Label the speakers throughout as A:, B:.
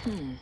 A: Hmm.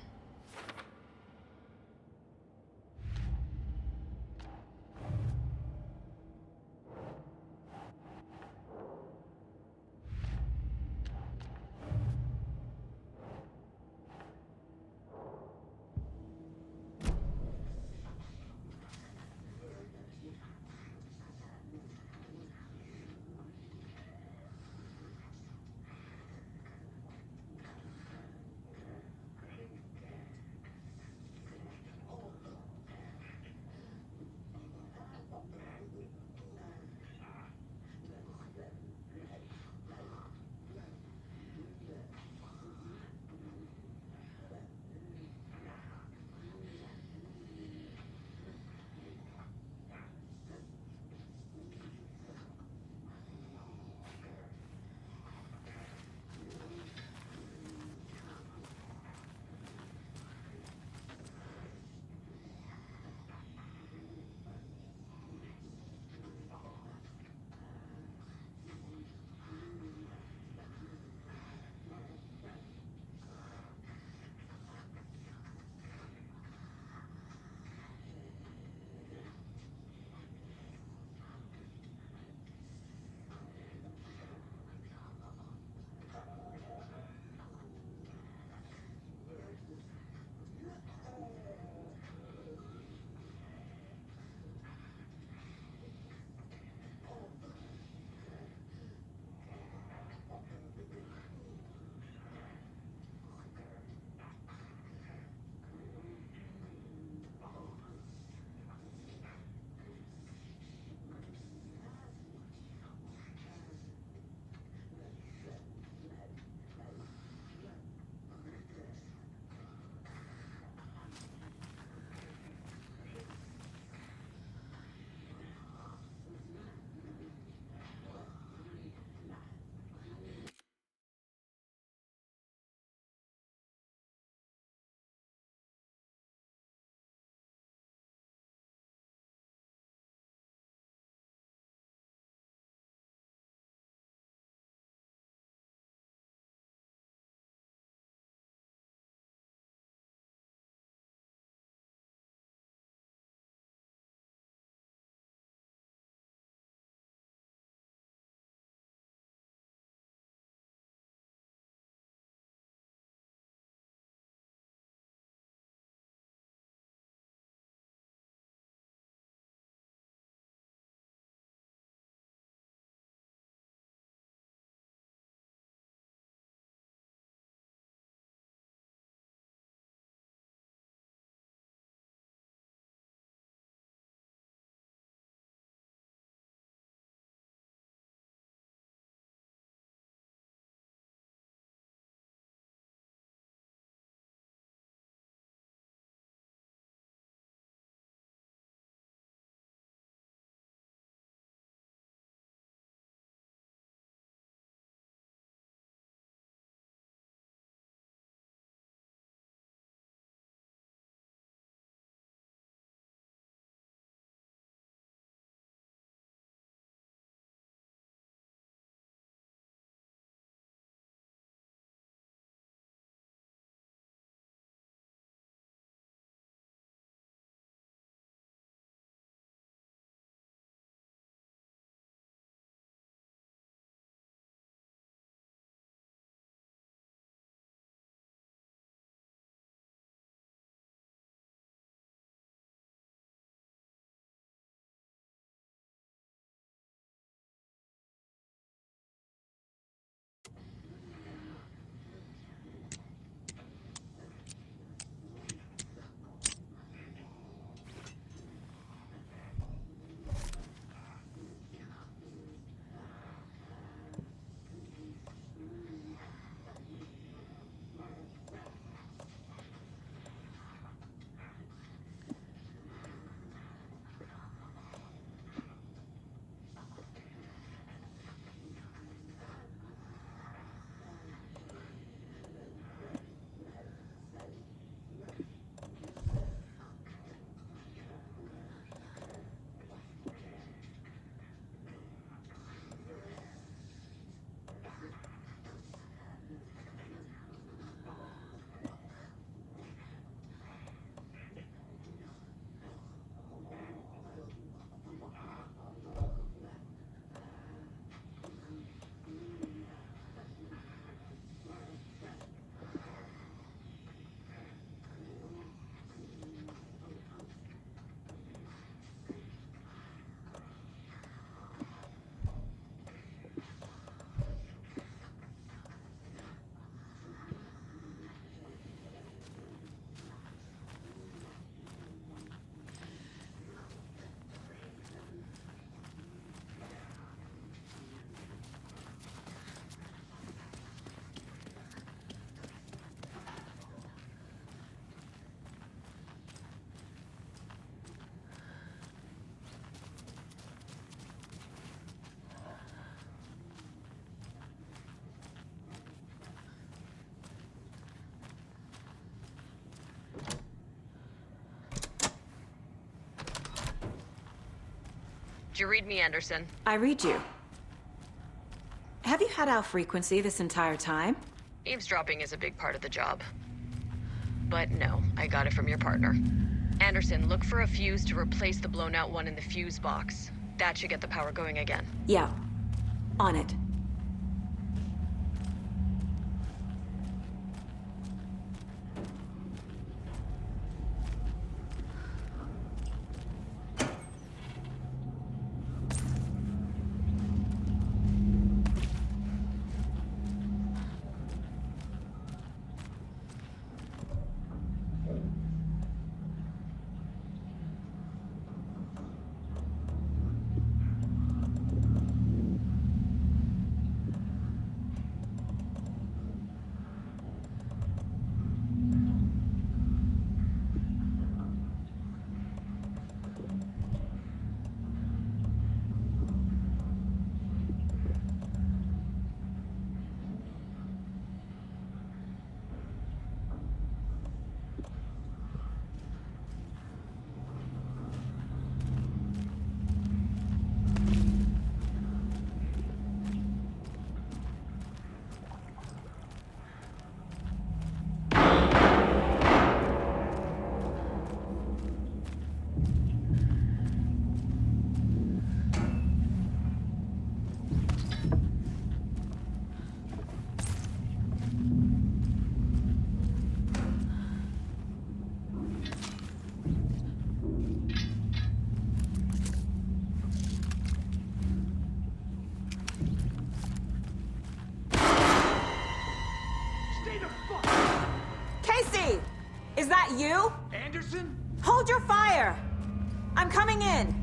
A: Do you read me, Anderson?
B: I read you. Have you had our frequency this entire time?
A: Eavesdropping is a big part of the job. But no, I got it from your partner. Anderson, look for a fuse to replace the blown out one in the fuse box. That should get the power going again.
B: Yeah. On it. Casey! Is that you?
C: Anderson?
B: Hold your fire! I'm coming in!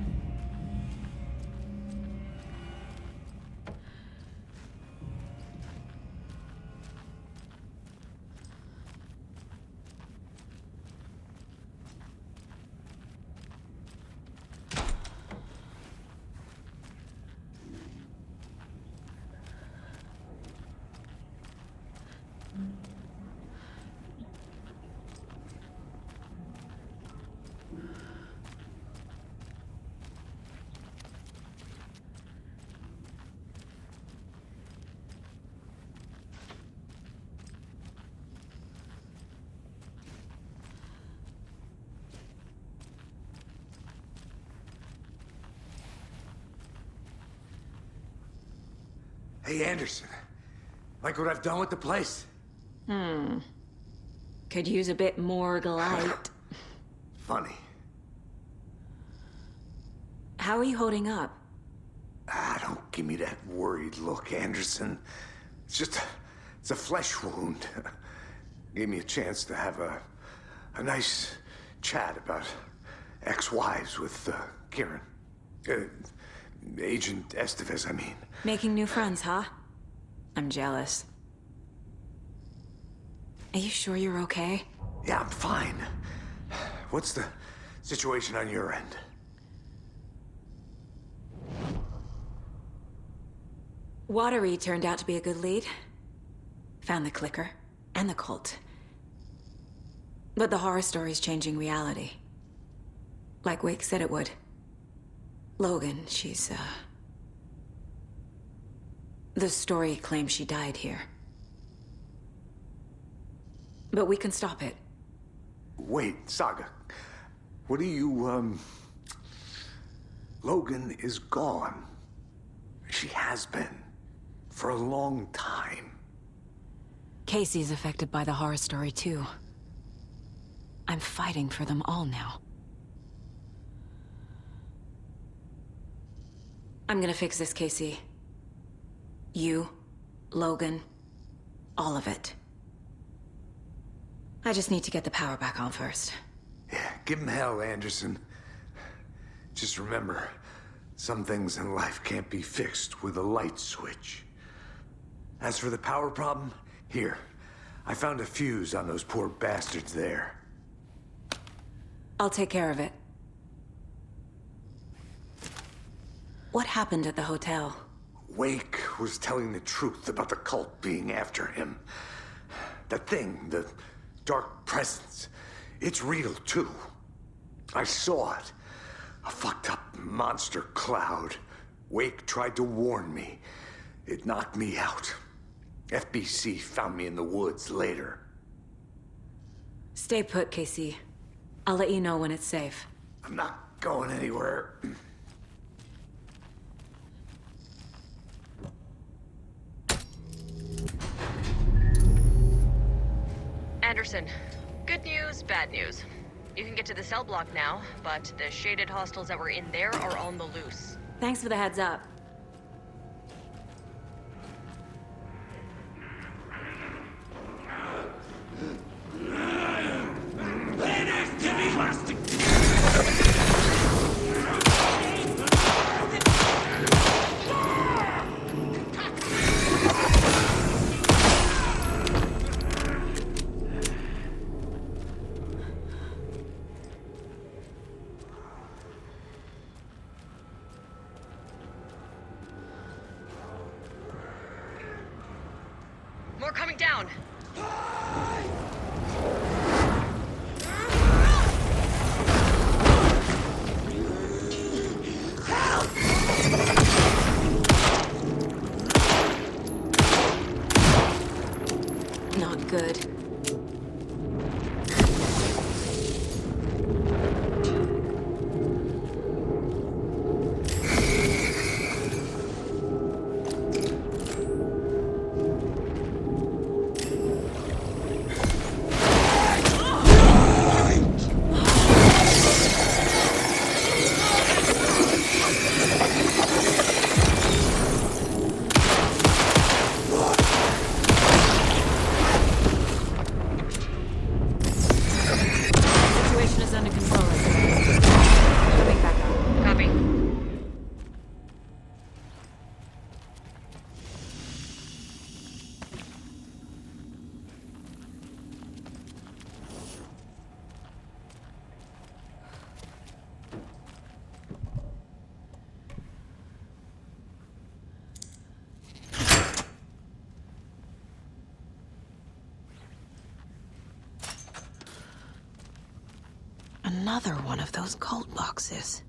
C: Hey, Anderson. Like what I've done with the place?
B: Could use a bit more light.
C: Funny.
B: How are you holding up?
C: Don't give me that worried look, Anderson. It's a flesh wound. Gave me a chance to have a nice chat about ex-wives with Kieran. Agent Estevez, I mean.
B: Making new friends, huh? I'm jealous. Are you sure you're okay?
C: Yeah, I'm fine. What's the situation on your end?
B: Watery turned out to be a good lead. Found the clicker and the cult. But the horror story's changing reality. Like Wake said it would. Logan, she's, the story claims she died here. But we can stop it.
C: Wait, Saga. What do you, Logan is gone. She has been. For a long time.
B: Casey's affected by the horror story, too. I'm fighting for them all now. I'm gonna fix this, Casey. You, Logan, all of it. I just need to get the power back on first.
C: Yeah, give him hell, Anderson. Just remember, some things in life can't be fixed with a light switch. As for the power problem, here. I found a fuse on those poor bastards there.
B: I'll take care of it. What happened at the hotel?
C: Wake was telling the truth about the cult being after him. That thing, the dark presence, it's real too. I saw it. A fucked up monster cloud. Wake tried to warn me. It knocked me out. FBC found me in the woods later.
B: Stay put, Casey. I'll let you know when it's safe.
C: I'm not going anywhere.
A: Anderson, good news, bad news. You can get to the cell block now, but the shaded hostiles that were in there are on the loose.
B: Thanks for the heads up.
A: More coming down.
B: Not good. Situation is under control. Coming back up.
A: Copy.
B: Another one of those cult boxes.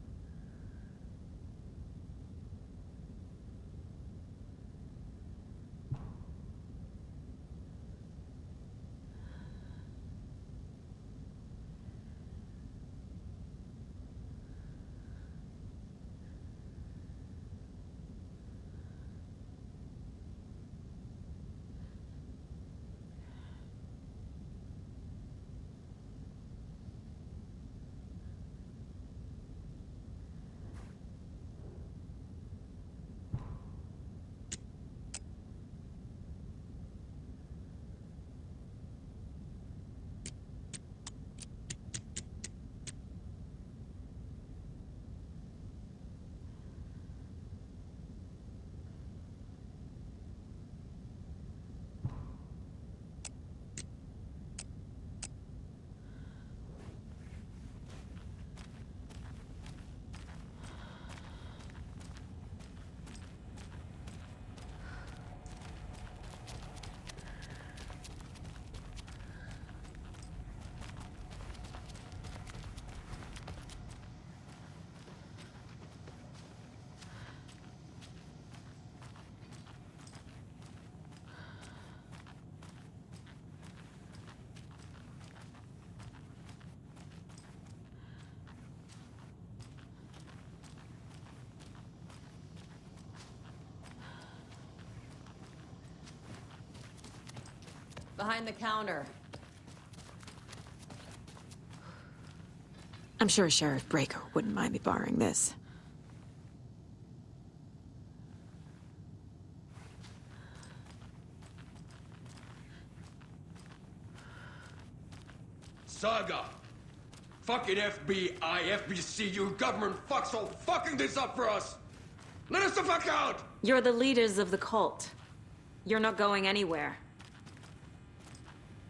B: Behind the counter. I'm sure Sheriff Breaker wouldn't mind me borrowing this.
D: Saga! Fucking FBI, FBC, you government fucks all fucking this up for us! Let us the fuck out!
B: You're the leaders of the cult. You're not going anywhere.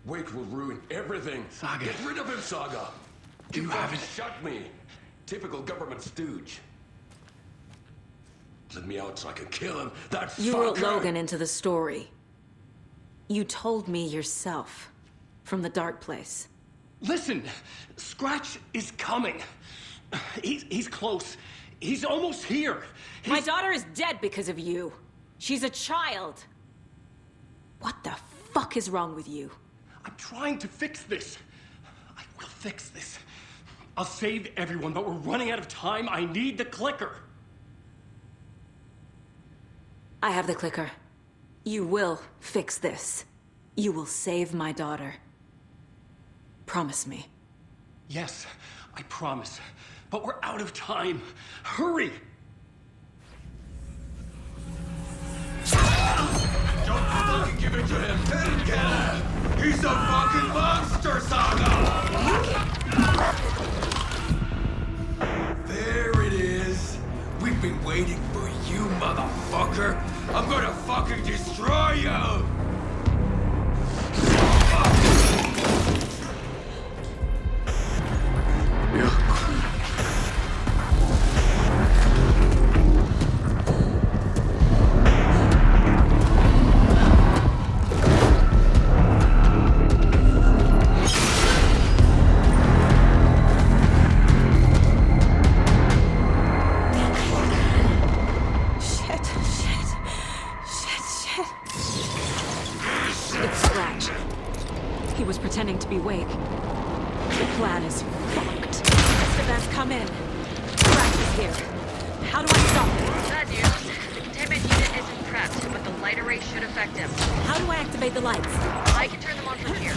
D: Wake will ruin everything.
E: Saga.
D: Get rid of him, Saga!
E: You haven't...
D: Shut me! Typical government stooge. Let me out so I can kill him, that
B: You
D: fucker!
B: wrote Logan into the story. You told me yourself. From the dark place.
E: Listen, Scratch is coming.
D: He's close. He's almost here.
B: My daughter is dead because of you. She's a child. What the fuck is wrong with you?
D: I'm trying to fix this. I will fix this. I'll save everyone, but we're running out of time. I need the clicker.
B: I have the clicker. You will fix this. You will save my daughter. Promise me.
D: Yes, I promise. But we're out of time. Hurry!
E: Don't fucking give it to him! Kill him! He's a fucking monster, Saga! There it is! We've been waiting for you, motherfucker! I'm gonna fucking destroy you!
B: Pretending to be Wake. The plan is fucked. Esteban's come in. Scratch is here. How do I stop him?
A: Bad news. The containment unit isn't prepped, but the light array should affect him.
B: How do I activate the lights?
A: I can turn them on from here,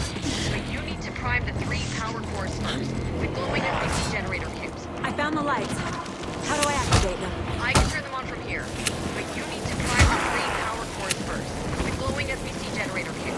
A: but you need to prime the 3 power cores first. The glowing SPC generator cubes.
B: I found the lights. How do I activate them?
A: I can turn them on from here, but you need to prime the 3 power cores first. The glowing SPC generator cubes.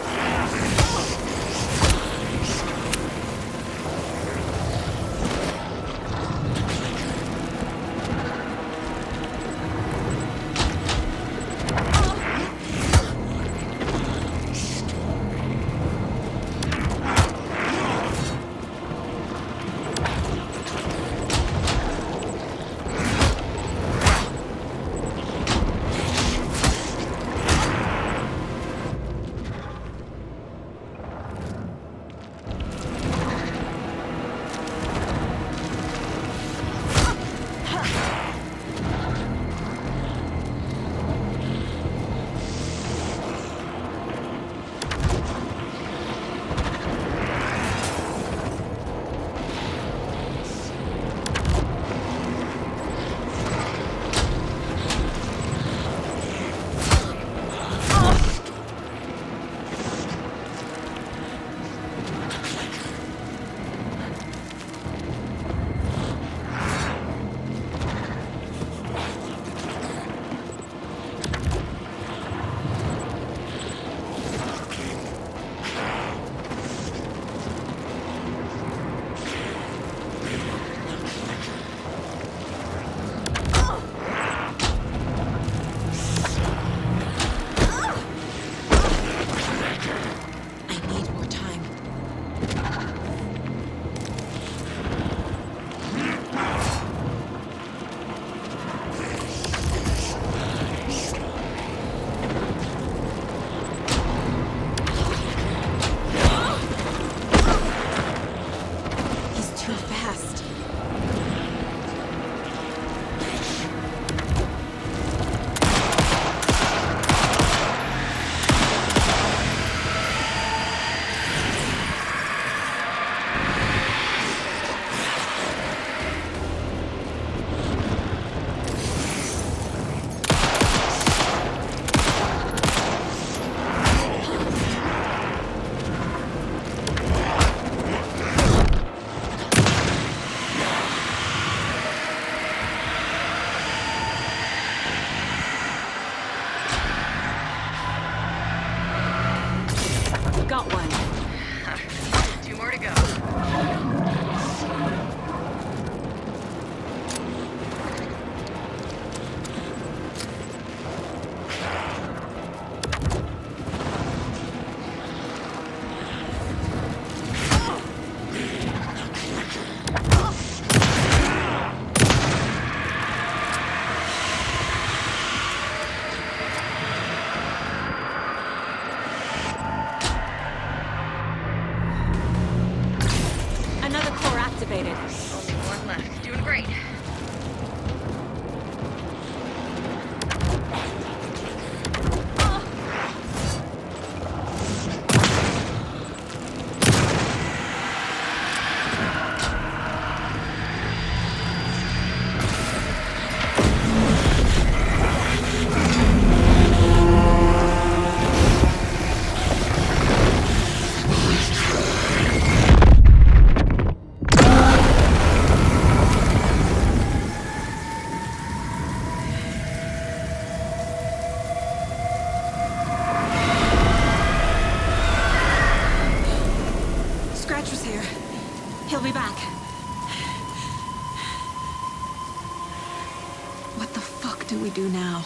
B: we do now?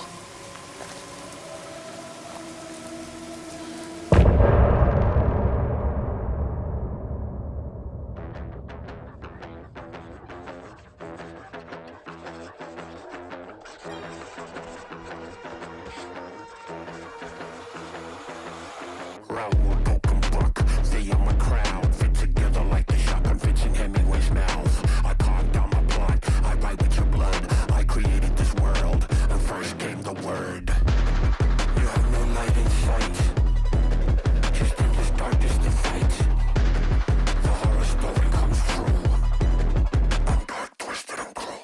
F: Raoul Openbook, stay in my crowd, fit together like the shotgun fits in Hemingway's mouth. I carved down my plot, I write with your blood. I created this world, and first came the word. You have no light in sight, just endless darkness to fight. The horror story comes true. I'm dark, twisted, and cruel.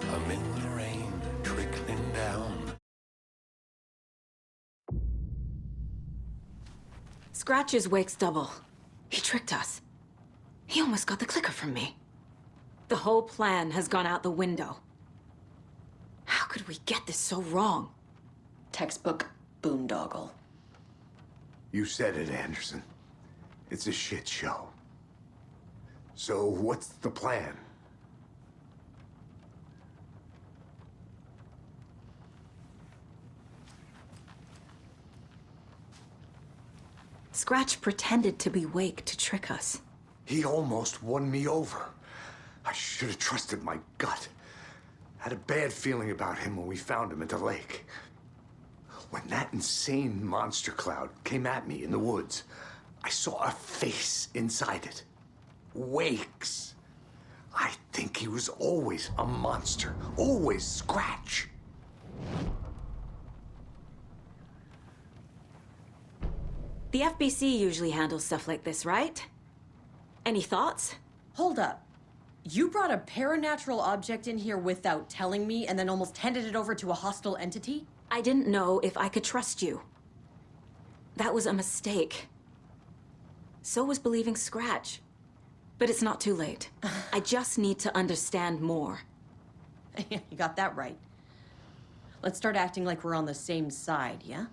F: I'm in the rain, trickling down.
B: Scratch is Wake's double. He tricked us. He almost got the clicker from me. The whole plan has gone out the window. How could we get this so wrong?
G: Textbook boondoggle.
C: You said it, Anderson. It's a shit show. So what's the plan?
B: Scratch pretended to be Wake to trick us.
C: He almost won me over. I should have trusted my gut. Had a bad feeling about him when we found him at the lake. When that insane monster cloud came at me in the woods, I saw a face inside it. Wake's. I think he was always a monster. Always Scratch.
B: The FBC usually handles stuff like this, right? Any thoughts?
G: Hold up. You brought a paranatural object in here without telling me and then almost handed it over to a hostile entity?
B: I didn't know if I could trust you. That was a mistake. So was believing Scratch. But it's not too late. I just need to understand more.
G: You got that right. Let's start acting like we're on the same side, yeah?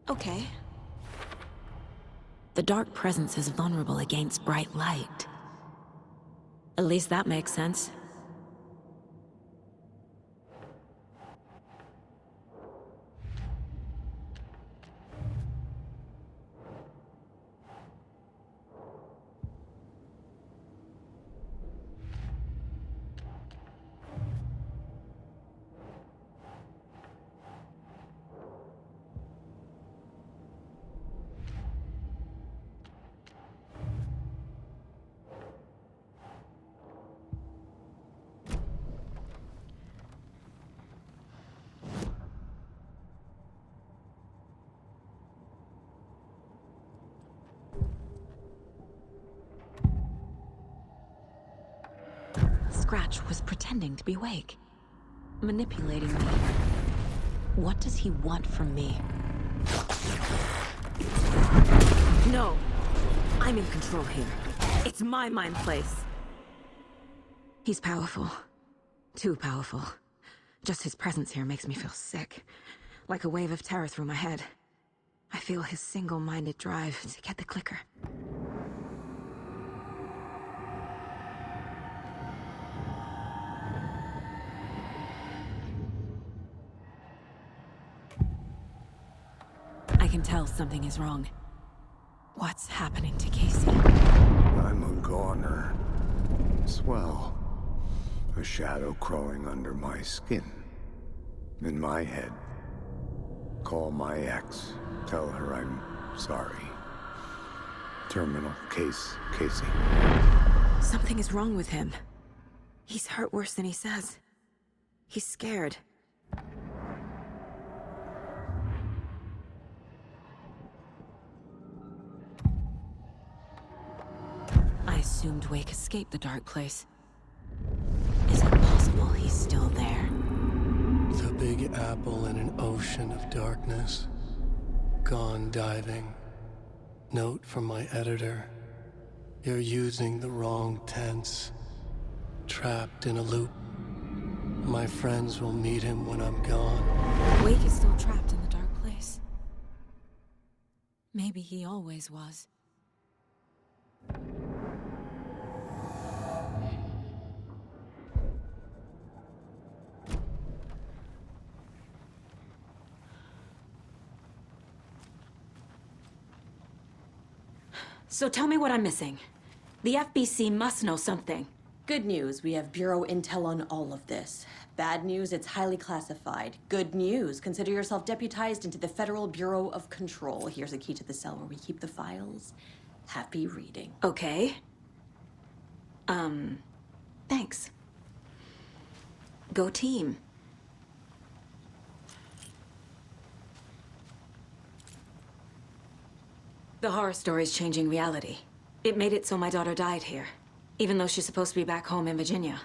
B: Okay. The dark presence is vulnerable against bright light. At least that makes sense. Scratch was pretending to be Wake, manipulating me. What does he want from me? No! I'm in control here. It's my mind place. He's powerful. Too powerful. Just his presence here makes me feel sick. Like a wave of terror through my head. I feel his single-minded drive to get the clicker. can tell something is wrong. What's happening to Casey?
C: I'm a goner. Swell. A shadow crawling under my skin. In my head. Call my ex. Tell her I'm sorry. Terminal case, Casey.
B: Something is wrong with him. He's hurt worse than he says. He's scared. I assumed Wake escaped the dark place. Is it possible he's still there?
H: The Big Apple in an ocean of darkness. Gone diving. Note from my editor. You're using the wrong tense. Trapped in a loop. My friends will meet him when I'm gone.
B: Wake is still trapped in the dark place. Maybe he always was. So tell me what I'm missing. The FBC must know something.
G: Good news, we have Bureau intel on all of this. Bad news, it's highly classified. Good news, consider yourself deputized into the Federal Bureau of Control. Here's a key to the cell where we keep the files. Happy reading.
B: Okay. Thanks. Go team. The horror story's changing reality. It made it so my daughter died here, even though she's supposed to be back home in Virginia.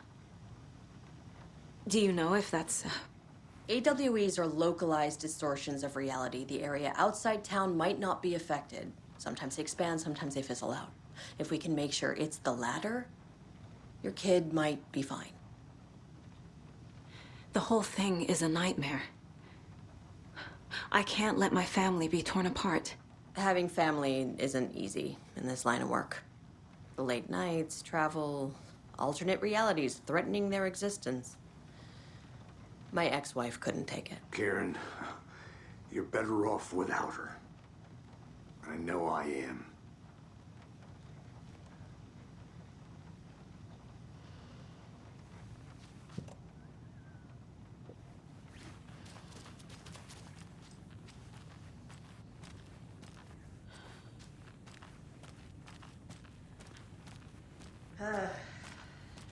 B: Do you know if that's...
G: AWEs are localized distortions of reality. The area outside town might not be affected. Sometimes they expand, sometimes they fizzle out. If we can make sure it's the latter, your kid might be fine.
B: The whole thing is a nightmare. I can't let my family be torn apart.
G: Having family isn't easy in this line of work. The late nights, travel, alternate realities threatening their existence. My ex-wife couldn't take it.
C: Karen, you're better off without her. I know I am.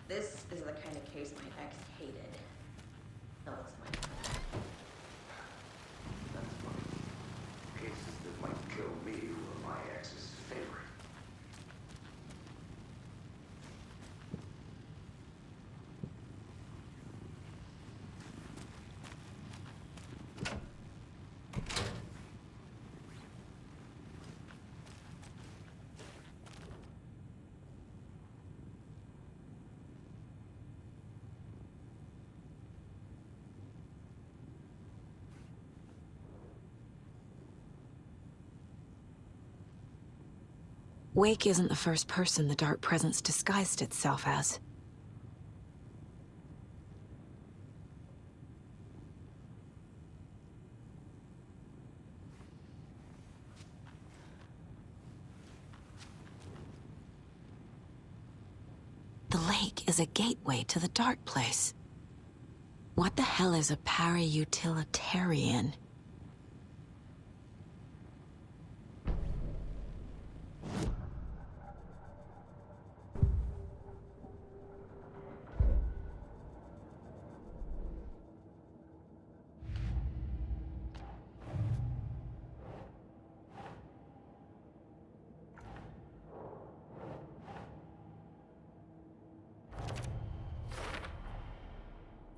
G: This is the kind of case my ex hated. No, it's mine.
C: That's funny. Cases that might kill me were my ex's favorite.
B: Wake isn't the first person the Dark Presence disguised itself as. The lake is a gateway to the Dark Place. What the hell is a para-utilitarian?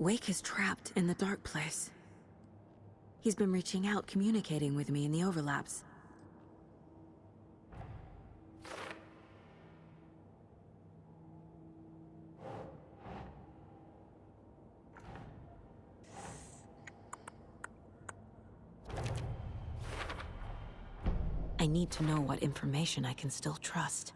B: Wake is trapped in the Dark Place. He's been reaching out, communicating with me in the overlaps. I need to know what information I can still trust.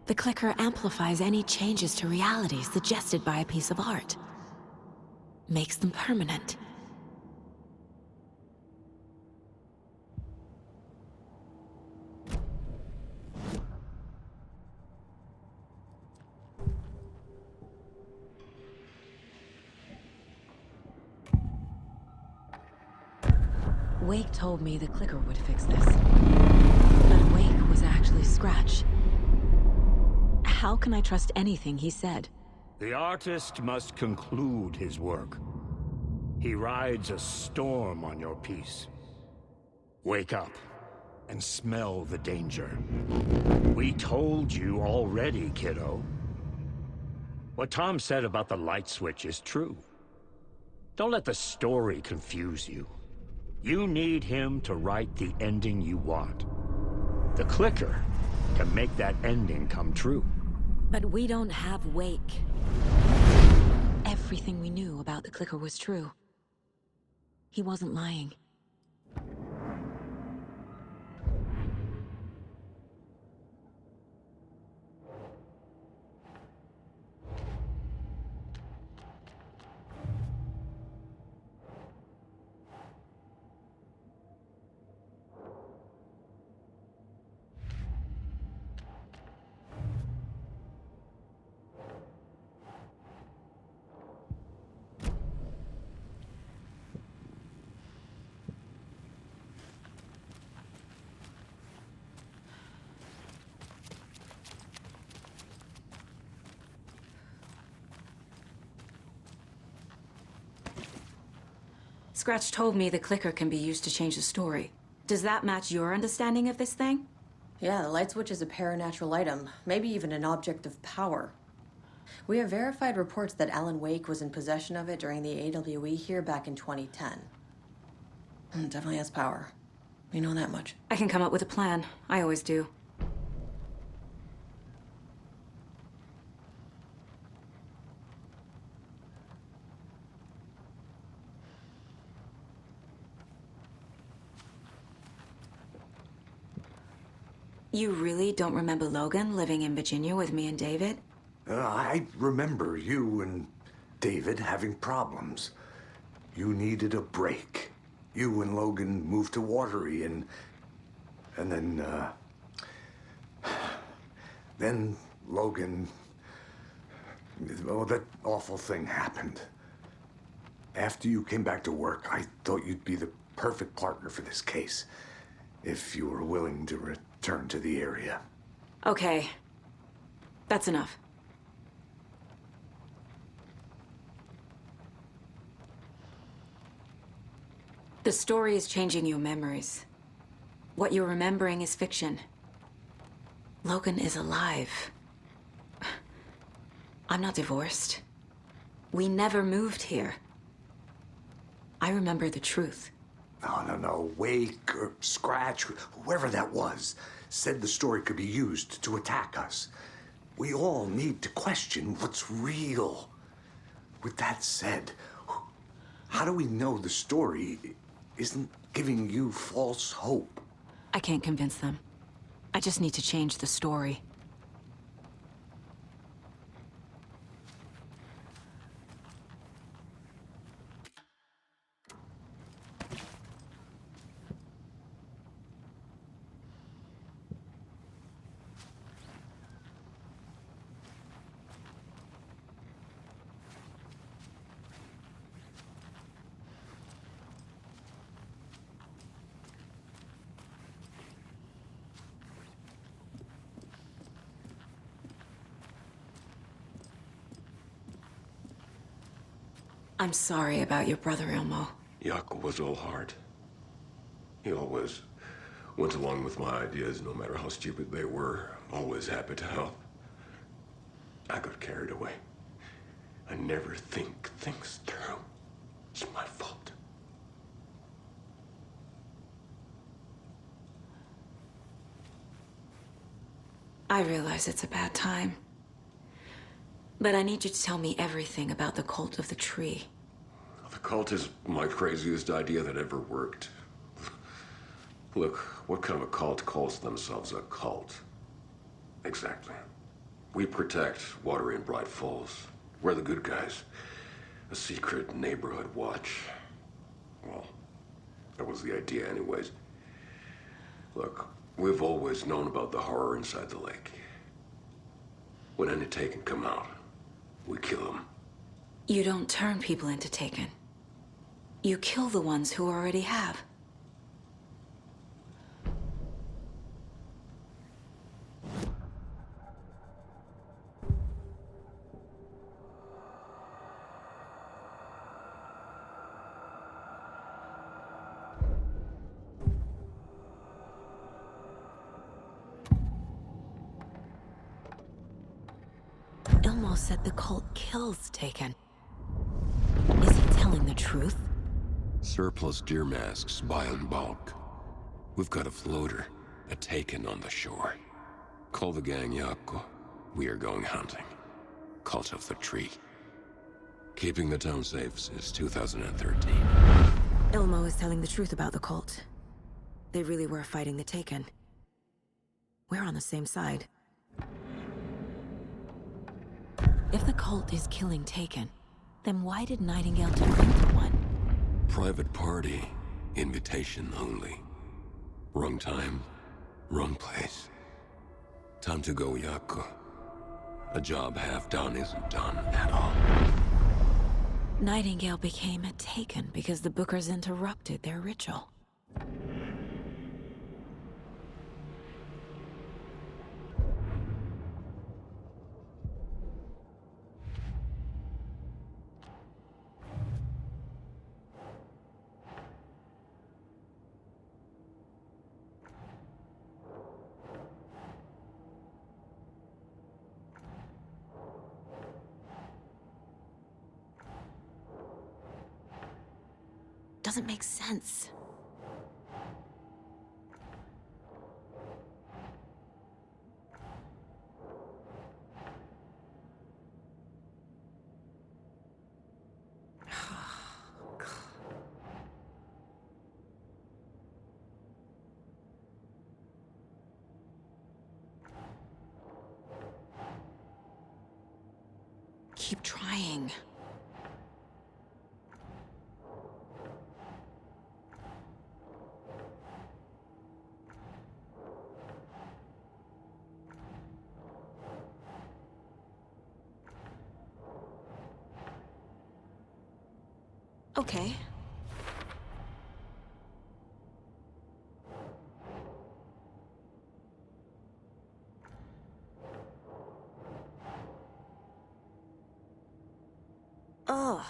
B: The clicker amplifies any changes to reality suggested by a piece of art. Makes them permanent. Wake told me the clicker would fix this. But Wake was actually Scratch. How can I trust anything he said?
I: The artist must conclude his work. He rides a storm on your piece. Wake up and smell the danger. We told you already, kiddo. What Tom said about the light switch is true. Don't let the story confuse you. You need him to write the ending you want. The clicker can make that ending come true.
B: But we don't have Wake. Everything we knew about the clicker was true. He wasn't lying. Scratch told me the clicker can be used to change the story. Does that match your understanding of this thing?
G: Yeah, the light switch is a paranatural item, maybe even an object of power. We have verified reports that Alan Wake was in possession of it during the AWE here back in 2010. It definitely has power. We know that much.
B: I can come up with a plan. I always do. You really don't remember Logan living in Virginia with me and David?
C: I remember you and David having problems. You needed a break. You and Logan moved to Watery and then Logan, well, that awful thing happened. After you came back to work, I thought you'd be the perfect partner for this case, if you were willing to return to the area.
B: Okay. That's enough. The story is changing your memories. What you're remembering is fiction. Logan is alive. I'm not divorced. We never moved here. I remember the truth.
C: No. Wake or Scratch, whoever that was, said the story could be used to attack us. We all need to question what's real. With that said, how do we know the story isn't giving you false hope?
B: I can't convince them. I just need to change the story. I'm sorry about your brother, Ilmo.
E: Jaakko was all heart. He always went along with my ideas, no matter how stupid they were. Always happy to help. I got carried away. I never think things through. It's my fault.
B: I realize it's a bad time. But I need you to tell me everything about the Cult of the Tree.
E: The cult is my craziest idea that ever worked. Look, what kind of a cult calls themselves a cult? Exactly. We protect Watery and Bright Falls. We're the good guys. A secret neighborhood watch. Well, that was the idea anyways. Look, we've always known about the horror inside the lake. When any Taken come out, we kill them.
B: You don't turn people into Taken. You kill the ones who already have. Ilmo said the cult kills Taken. Is he telling the truth?
E: Surplus deer masks buy in bulk. We've got a floater, a Taken on the shore. Call the gang Yako. We are going hunting. Cult of the Tree. Keeping the town safe since 2013.
B: Ilmo is telling the truth about the cult. They really were fighting the Taken. We're on the same side. If the cult is killing Taken, then why did Nightingale turn into one?
E: Private party. Invitation only. Wrong time, wrong place. Time to go, Yako. A job half done isn't done at all.
B: Nightingale became a Taken because the Bookers interrupted their ritual. Doesn't make sense. Keep trying. Okay. Ugh.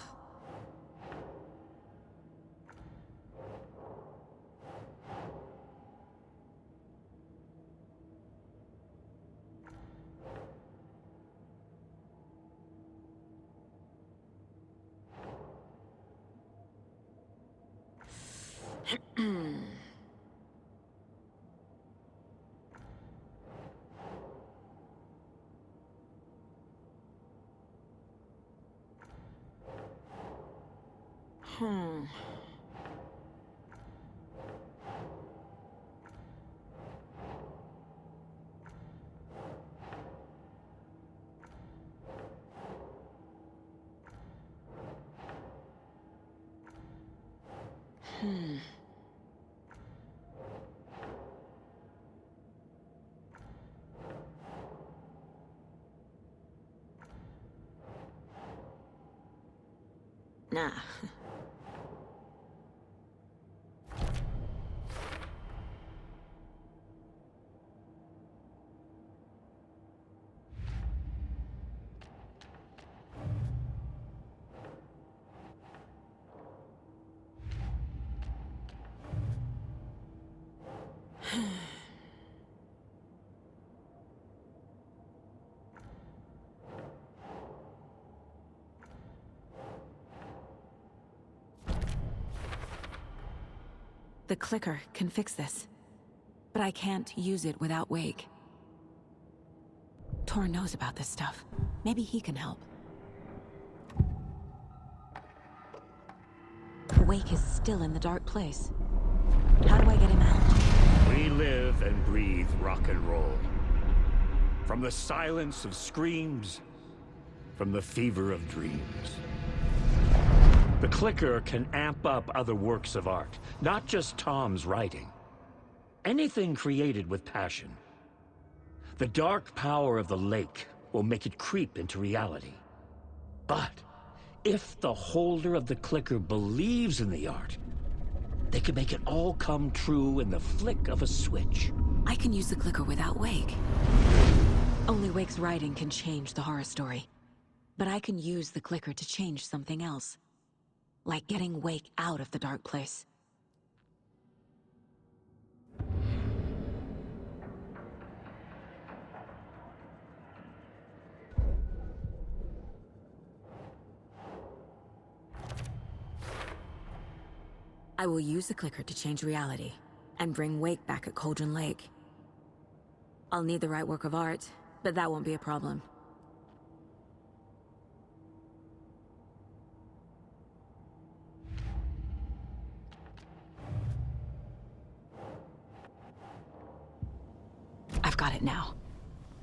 B: Nah. The clicker can fix this, but I can't use it without Wake. Tor knows about this stuff. Maybe he can help. Wake is still in the dark place. How do I get him out?
I: We live and breathe rock and roll. From the silence of screams, from the fever of dreams. The clicker can amp up other works of art, not just Tom's writing. Anything created with passion. The dark power of the lake will make it creep into reality. But if the holder of the clicker believes in the art, they can make it all come true in the flick of a switch.
B: I can use the clicker without Wake. Only Wake's writing can change the horror story. But I can use the clicker to change something else. Like getting Wake out of the dark place. I will use the clicker to change reality, and bring Wake back at Cauldron Lake. I'll need the right work of art, but that won't be a problem. I've got it now.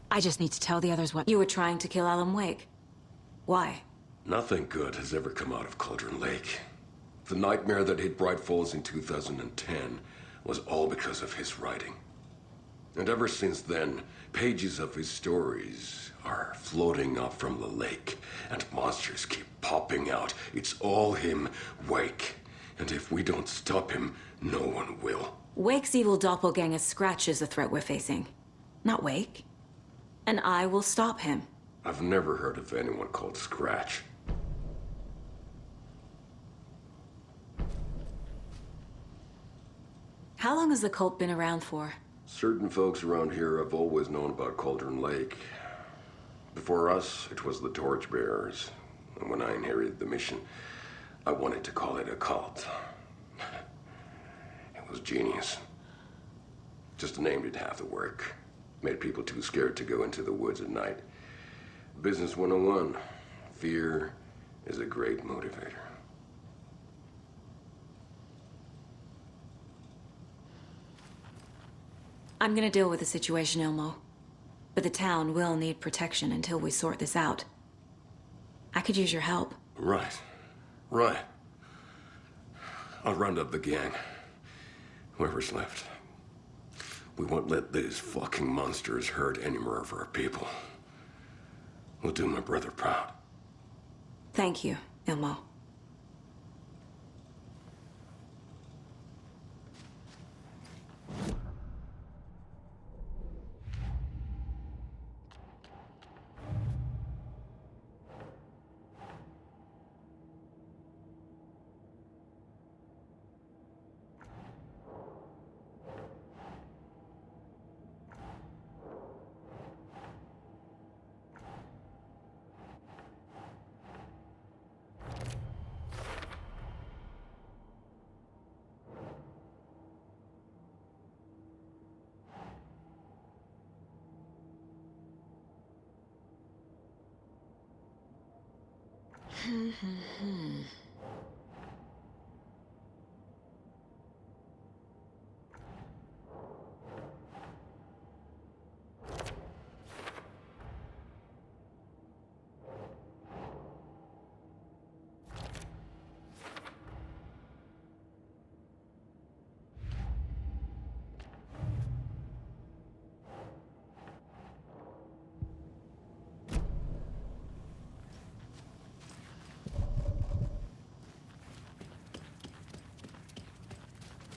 B: I just need to tell the others what— You were trying to kill Alan Wake. Why?
E: Nothing good has ever come out of Cauldron Lake. The nightmare that hit Bright Falls in 2010 was all because of his writing. And ever since then, pages of his stories are floating up from the lake, and monsters keep popping out. It's all him, Wake. And if we don't stop him, no one will.
B: Wake's evil doppelganger Scratch is the threat we're facing, not Wake. And I will stop him.
E: I've never heard of anyone called Scratch.
B: How long has the cult been around for?
E: Certain folks around here have always known about Cauldron Lake. Before us, it was the Torchbearers. And when I inherited the mission, I wanted to call it a cult. It was genius. Just a name did half the work. Made people too scared to go into the woods at night. Business 101. Fear is a great motivator.
B: I'm gonna deal with the situation, Ilmo. But the town will need protection until we sort this out. I could use your help.
E: Right. I'll round up the gang. Whoever's left. We won't let these fucking monsters hurt any more of our people. We'll do my brother proud.
B: Thank you, Ilmo.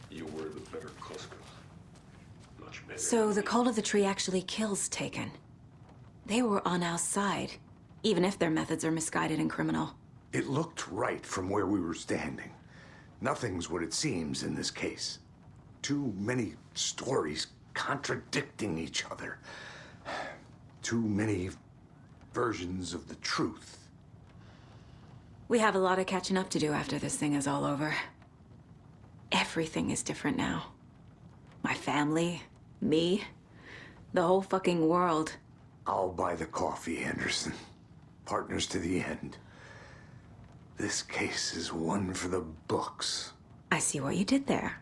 E: You were the better Cusco. Much better.
B: So the Cult of the Tree actually kills Taken. They were on our side, even if their methods are misguided and criminal.
C: It looked right from where we were standing. Nothing's what it seems in this case. Too many stories contradicting each other. Too many versions of the truth.
B: We have a lot of catching up to do after this thing is all over. Everything is different now. My family, me, the whole fucking world.
C: I'll buy the coffee, Anderson. Partners to the end. This case is one for the books.
B: I see what you did there.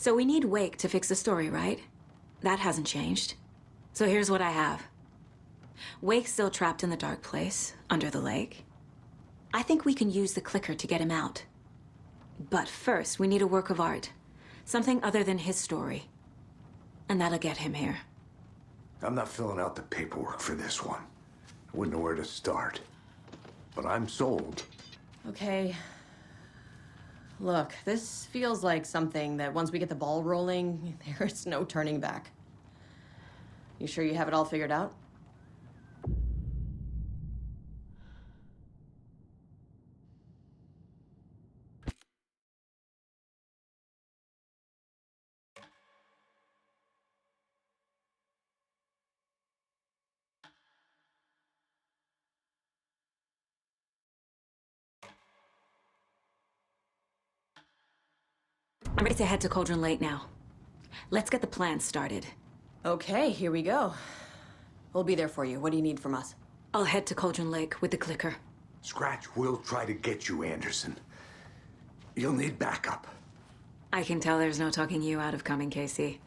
B: So we need Wake to fix the story, right? That hasn't changed. So here's what I have. Wake's still trapped in the dark place, under the lake. I think we can use the clicker to get him out. But first, we need a work of art. Something other than his story. And that'll get him here.
C: I'm not filling out the paperwork for this one. I wouldn't know where to start. But I'm sold.
G: Okay. Look, this feels like something that once we get the ball rolling, there's no turning back. You sure you have it all figured out?
B: I'm ready to head to Cauldron Lake now. Let's get the plan started.
G: Okay, here we go. We'll be there for you. What do you need from us?
B: I'll head to Cauldron Lake with the clicker.
C: Scratch will try to get you, Anderson. You'll need backup.
B: I can tell there's no talking you out of coming, Casey.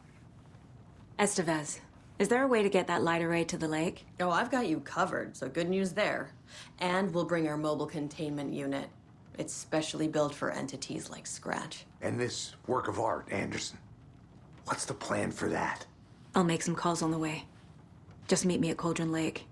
B: Estevez, is there a way to get that light array to the lake?
G: Oh, I've got you covered, so good news there. And we'll bring our mobile containment unit. It's specially built for entities like Scratch.
C: And this work of art, Anderson. What's the plan for that?
B: I'll make some calls on the way. Just meet me at Cauldron Lake.